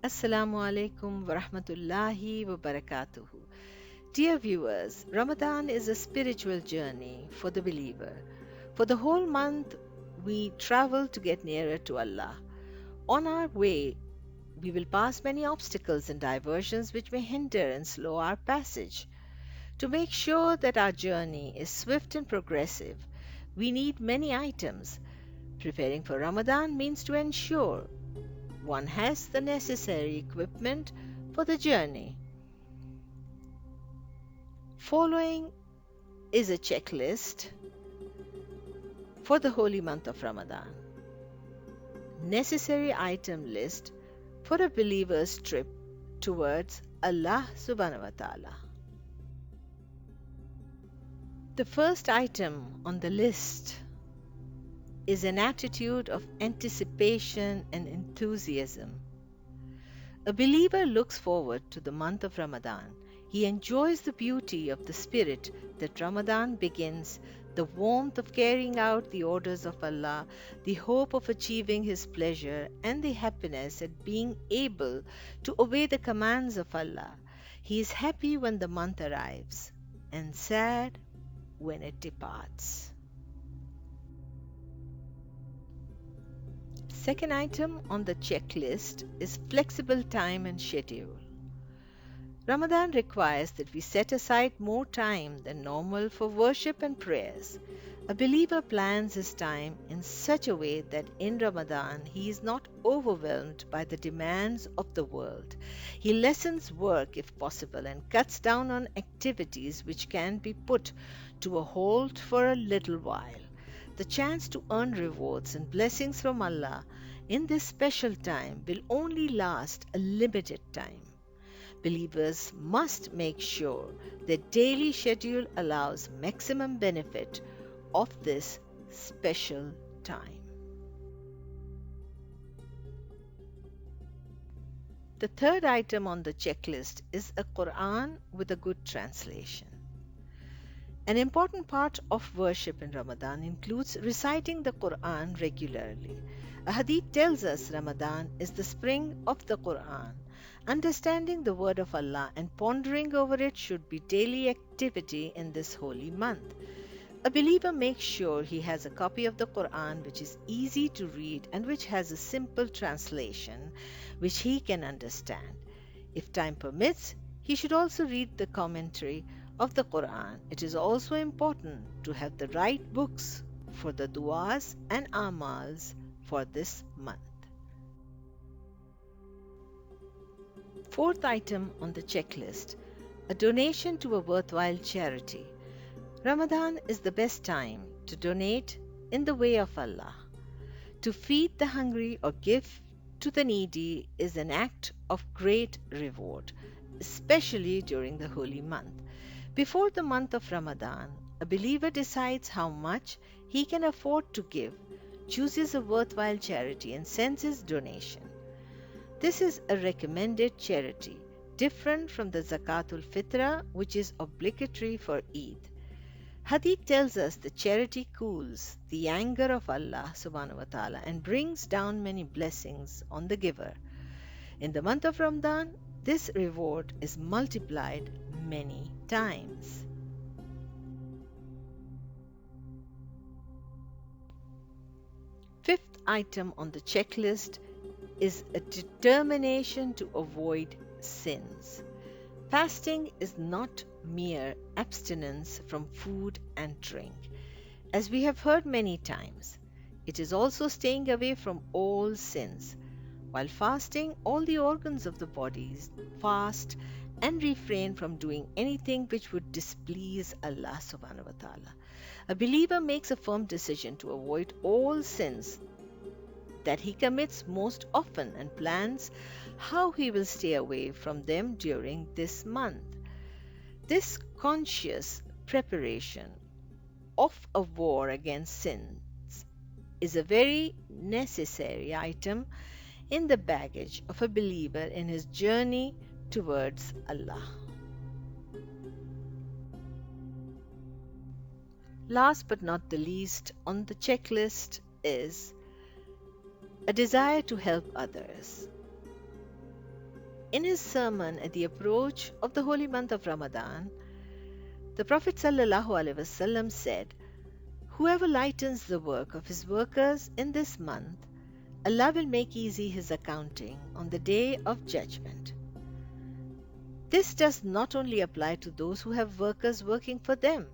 Assalamu alaikum wa rahmatullahi wa barakatuhu. Dear viewers, Ramadan is a spiritual journey for the believer. For the whole month, we travel to get nearer to Allah. On our way, we will pass many obstacles and diversions which may hinder and slow our passage. To make sure that our journey is swift and progressive, we need many items. Preparing for Ramadan means to ensure one has the necessary equipment for the journey. Following is a checklist for the holy month of Ramadan. Necessary item list for a believer's trip towards Allah subhanahu wa ta'ala. The first item on the list is an attitude of anticipation and enthusiasm. A believer looks forward to the month of Ramadan. He enjoys the beauty of the spirit that Ramadan begins, the warmth of carrying out the orders of Allah, the hope of achieving His pleasure, and the happiness at being able to obey the commands of Allah. He is happy when the month arrives and sad when it departs. Second item on the checklist is flexible time and schedule. Ramadan requires that we set aside more time than normal for worship and prayers. A believer plans his time in such a way that in Ramadan he is not overwhelmed by the demands of the world. He lessens work if possible and cuts down on activities which can be put to a halt for a little while. The chance to earn rewards and blessings from Allah in this special time will only last a limited time. Believers must make sure their daily schedule allows maximum benefit of this special time. The third item on the checklist is a Quran with a good translation. An important part of worship in Ramadan includes reciting the Quran regularly. A hadith tells us Ramadan is the spring of the Quran. Understanding the word of Allah and pondering over it should be daily activity in this holy month. A believer makes sure he has a copy of the Quran which is easy to read and which has a simple translation which he can understand. If time permits, he should also read the commentary of the Quran. It is also important to have the right books for the DUAS and amals for this month. Fourth item on the checklist, a donation to a worthwhile charity. Ramadan is the best time to donate in the way of Allah. To feed the hungry or give to the needy is an act of great reward, especially during the holy month. Before the month of Ramadan, a believer decides how much he can afford to give, chooses a worthwhile charity and sends his donation. This is a recommended charity, different from the Zakatul Fitra, which is obligatory for Eid. Hadith tells us that charity cools the anger of Allah subhanahu wa ta'ala and brings down many blessings on the giver. In the month of Ramadan, this reward is multiplied many times. Fifth item on the checklist is a determination to avoid sins. Fasting is not mere abstinence from food and drink. As we have heard many times, it is also staying away from all sins. While fasting, all the organs of the body fast and refrain from doing anything which would displease Allah subhanahu wa ta'ala. A believer makes a firm decision to avoid all sins that he commits most often and plans how he will stay away from them during this month. This conscious preparation of a war against sins is a very necessary item in the baggage of a believer in his journey towards Allah. Last but not the least on the checklist is a desire to help others. In his sermon at the approach of the holy month of Ramadan, the Prophet ﷺ said, "Whoever lightens the work of his workers in this month, Allah will make easy his accounting on the day of judgment." This does not only apply to those who have workers working for them.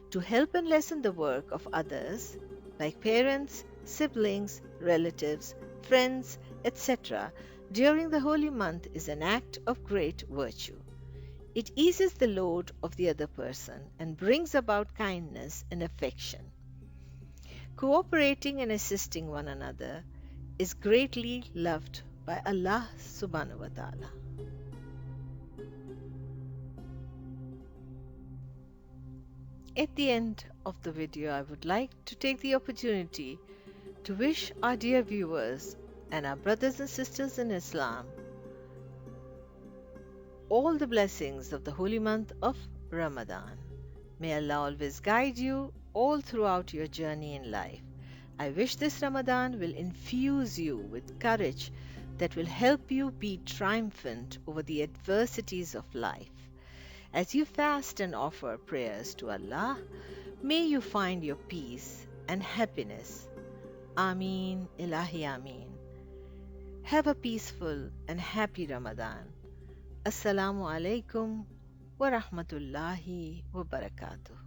To help and lessen the work of others, like parents, siblings, relatives, friends, etc., during the holy month is an act of great virtue. It eases the load of the other person and brings about kindness and affection. Cooperating and assisting one another is greatly loved by Allah subhanahu wa ta'ala. At the end of the video, I would like to take the opportunity to wish our dear viewers and our brothers and sisters in Islam all the blessings of the holy month of Ramadan. May Allah always guide you all throughout your journey in life. I wish this Ramadan will infuse you with courage that will help you be triumphant over the adversities of life. As you fast and offer prayers to Allah, may you find your peace and happiness. Ameen Ilahi Ameen. Have a peaceful and happy Ramadan. Assalamu alaikum wa rahmatullahi wa barakatuh.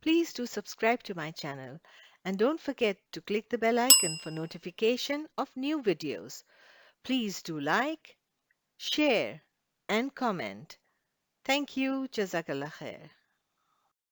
Please do subscribe to my channel and don't forget to click the bell icon for notification of new videos. Please do like, share and comment. Thank you. Jazakallah khair.